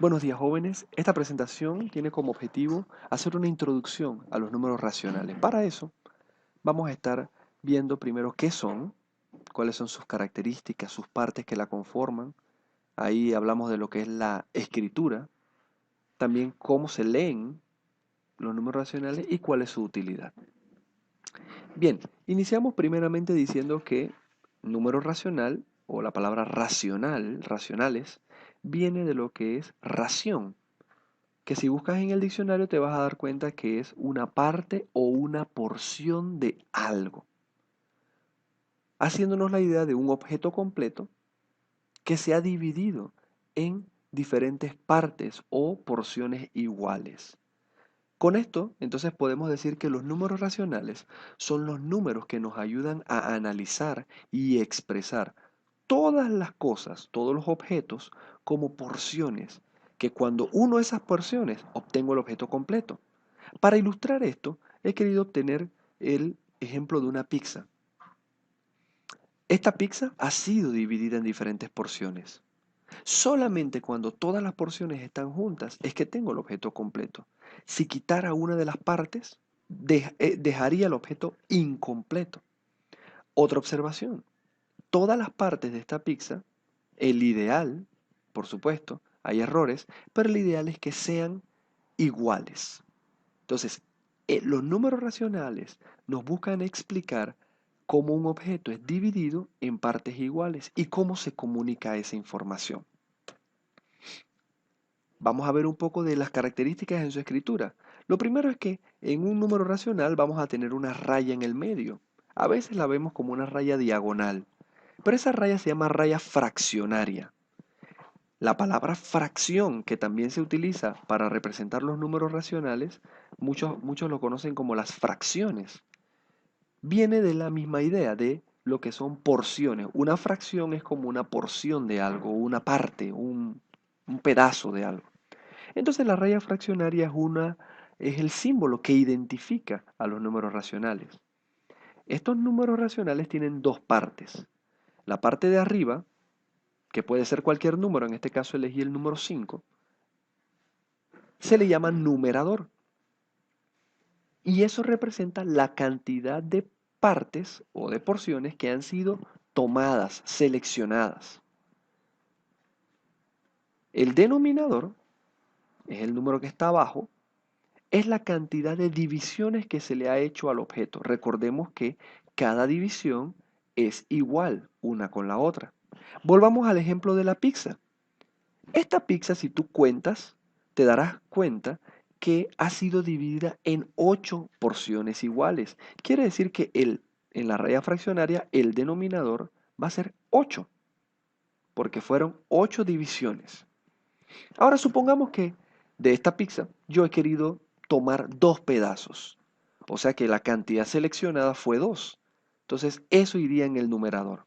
Buenos días, jóvenes. Esta presentación tiene como objetivo hacer una introducción a los números racionales. Para eso, vamos a estar viendo primero qué son, cuáles son sus características, sus partes que la conforman. Ahí hablamos de lo que es la escritura, también cómo se leen los números racionales y cuál es su utilidad. Bien, iniciamos primeramente diciendo que número racional o la palabra racional, racionales, viene de lo que es ración, que si buscas en el diccionario te vas a dar cuenta que es una parte o una porción de algo, haciéndonos la idea de un objeto completo que se ha dividido en diferentes partes o porciones iguales. Con esto, entonces podemos decir que los números racionales son los números que nos ayudan a analizar y expresar todas las cosas, todos los objetos, como porciones, que cuando uno esas porciones obtengo el objeto completo. Para ilustrar esto, he querido obtener el ejemplo de una pizza. Esta pizza ha sido dividida en diferentes porciones. Solamente cuando todas las porciones están juntas es que tengo el objeto completo. Si quitara una de las partes, dejaría el objeto incompleto. Otra observación. Todas las partes de esta pizza, el ideal, por supuesto, hay errores, pero el ideal es que sean iguales. Entonces, los números racionales nos buscan explicar cómo un objeto es dividido en partes iguales y cómo se comunica esa información. Vamos a ver un poco de las características en su escritura. Lo primero es que en un número racional vamos a tener una raya en el medio. A veces la vemos como una raya diagonal, pero esa raya se llama raya fraccionaria. La palabra fracción, que también se utiliza para representar los números racionales, muchos lo conocen como las fracciones. Viene de la misma idea de lo que son porciones. Una fracción es como una porción de algo, una parte, un pedazo de algo. Entonces la raya fraccionaria es el símbolo que identifica a los números racionales. Estos números racionales tienen dos partes. La parte de arriba, que puede ser cualquier número, en este caso elegí el número 5, se le llama numerador. Y eso representa la cantidad de partes o de porciones que han sido tomadas, seleccionadas. El denominador es el número que está abajo, es la cantidad de divisiones que se le ha hecho al objeto. Recordemos que cada división es igual una con la otra. Volvamos al ejemplo de la pizza. Esta pizza, si tú cuentas, te darás cuenta que ha sido dividida en 8 porciones iguales. Quiere decir que en la raya fraccionaria el denominador va a ser 8, porque fueron 8 divisiones. Ahora supongamos que de esta pizza yo he querido tomar 2 pedazos. O sea que la cantidad seleccionada fue 2. Entonces eso iría en el numerador.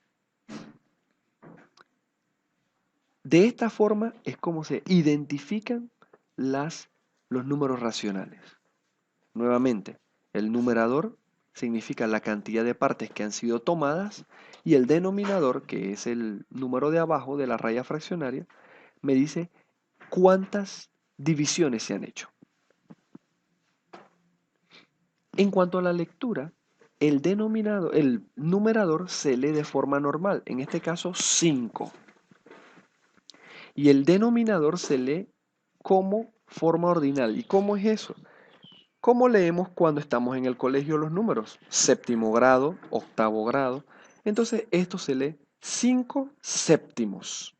De esta forma es como se identifican los números racionales. Nuevamente, el numerador significa la cantidad de partes que han sido tomadas y el denominador, que es el número de abajo de la raya fraccionaria, me dice cuántas divisiones se han hecho. En cuanto a la lectura, el numerador se lee de forma normal, en este caso 5. Y el denominador se lee como forma ordinal. ¿Y cómo es eso? ¿Cómo leemos cuando estamos en el colegio los números? Séptimo grado, octavo grado. Entonces esto se lee 5 séptimos.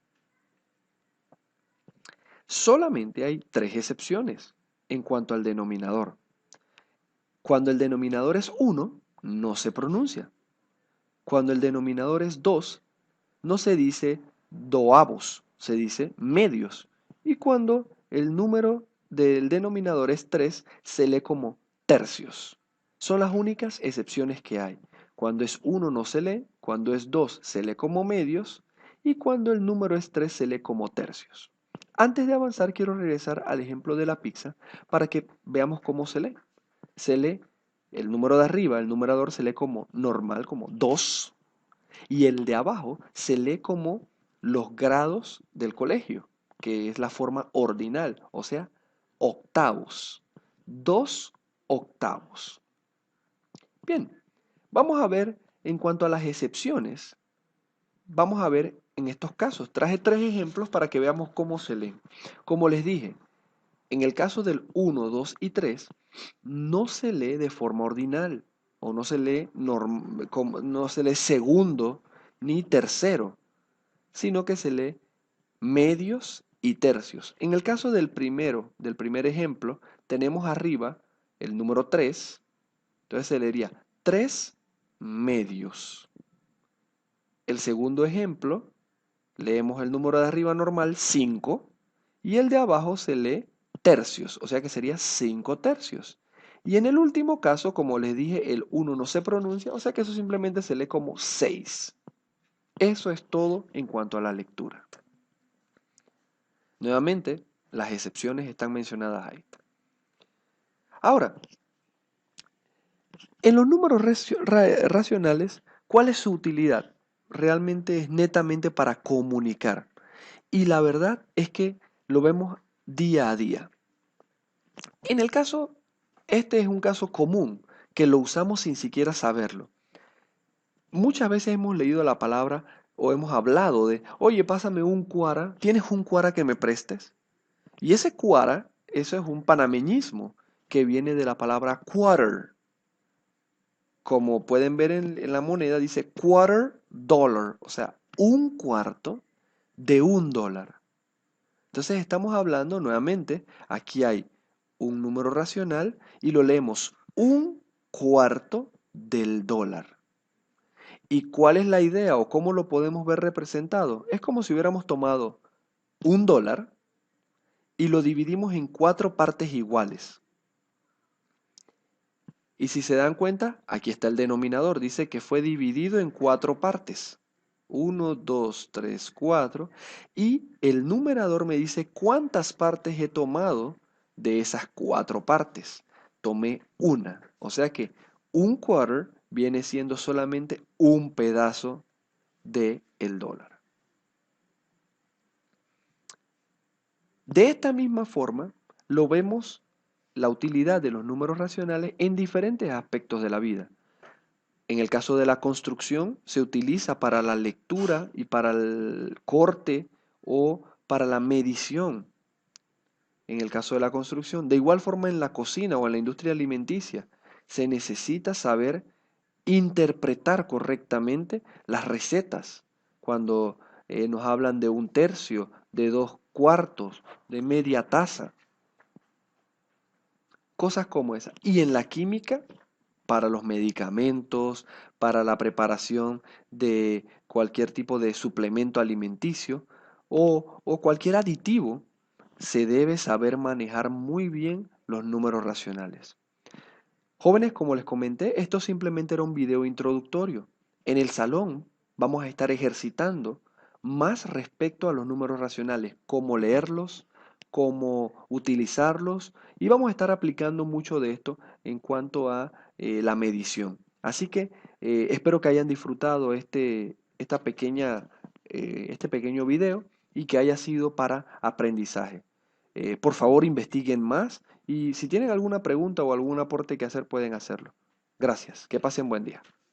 Solamente hay 3 excepciones en cuanto al denominador. Cuando el denominador es 1, no se pronuncia. Cuando el denominador es 2, no se dice doavos, se dice medios. Y cuando el número del denominador es 3, se lee como tercios. Son las únicas excepciones que hay. Cuando es 1 no se lee, cuando es 2 se lee como medios y cuando el número es 3 se lee como tercios. Antes de avanzar quiero regresar al ejemplo de la pizza para que veamos cómo se lee. Se lee el número de arriba, el numerador se lee como normal, como 2, y el de abajo se lee como los grados del colegio, que es la forma ordinal, o sea, octavos. 2 octavos. Bien, vamos a ver en cuanto a las excepciones. Vamos a ver en estos casos. Traje 3 ejemplos para que veamos cómo se leen. Como les dije, en el caso del 1, 2 y 3, no se lee de forma ordinal, o no se lee, no se lee segundo ni tercero, sino que se lee medios y tercios. En el caso del primer ejemplo, tenemos arriba el número 3, entonces se leería 3 medios. El segundo ejemplo, leemos el número de arriba normal, 5, y el de abajo se lee tercios, o sea que sería 5 tercios. Y en el último caso, como les dije, el 1 no se pronuncia, o sea que eso simplemente se lee como 6. Eso es todo en cuanto a la lectura. Nuevamente, las excepciones están mencionadas ahí. Ahora, en los números racionales, ¿cuál es su utilidad? Realmente es netamente para comunicar. Y la verdad es que lo vemos día a día. En el caso, este es un caso común, que lo usamos sin siquiera saberlo. Muchas veces hemos leído la palabra o hemos hablado de, oye, pásame un cuara, ¿tienes un cuara que me prestes? Y ese cuara, eso es un panameñismo que viene de la palabra quarter. Como pueden ver en la moneda, dice quarter dollar, o sea, un cuarto de $1. Entonces estamos hablando nuevamente, aquí hay un número racional y lo leemos un cuarto del dólar. ¿Y cuál es la idea o cómo lo podemos ver representado? Es como si hubiéramos tomado $1 y lo dividimos en 4 partes iguales. Y si se dan cuenta, aquí está el denominador, dice que fue dividido en 4 partes. 1, 2, 3, 4. Y el numerador me dice cuántas partes he tomado de esas 4 partes. Tomé una. O sea que un quarter viene siendo solamente un pedazo del dólar. De esta misma forma, lo vemos la utilidad de los números racionales en diferentes aspectos de la vida. En el caso de la construcción, se utiliza para la lectura y para el corte o para la medición. En el caso de la construcción, de igual forma en la cocina o en la industria alimenticia, se necesita saber interpretar correctamente las recetas. Cuando nos hablan de un tercio, de 2 cuartos, de media taza, cosas como esas. Y en la química, para los medicamentos, para la preparación de cualquier tipo de suplemento alimenticio o cualquier aditivo, se debe saber manejar muy bien los números racionales. Jóvenes, como les comenté, esto simplemente era un video introductorio. En el salón vamos a estar ejercitando más respecto a los números racionales, cómo leerlos, cómo utilizarlos y vamos a estar aplicando mucho de esto en cuanto a la medición. Así que espero que hayan disfrutado este pequeño video y que haya sido para aprendizaje. Por favor, investiguen más y si tienen alguna pregunta o algún aporte que hacer, pueden hacerlo. Gracias. Que pasen buen día.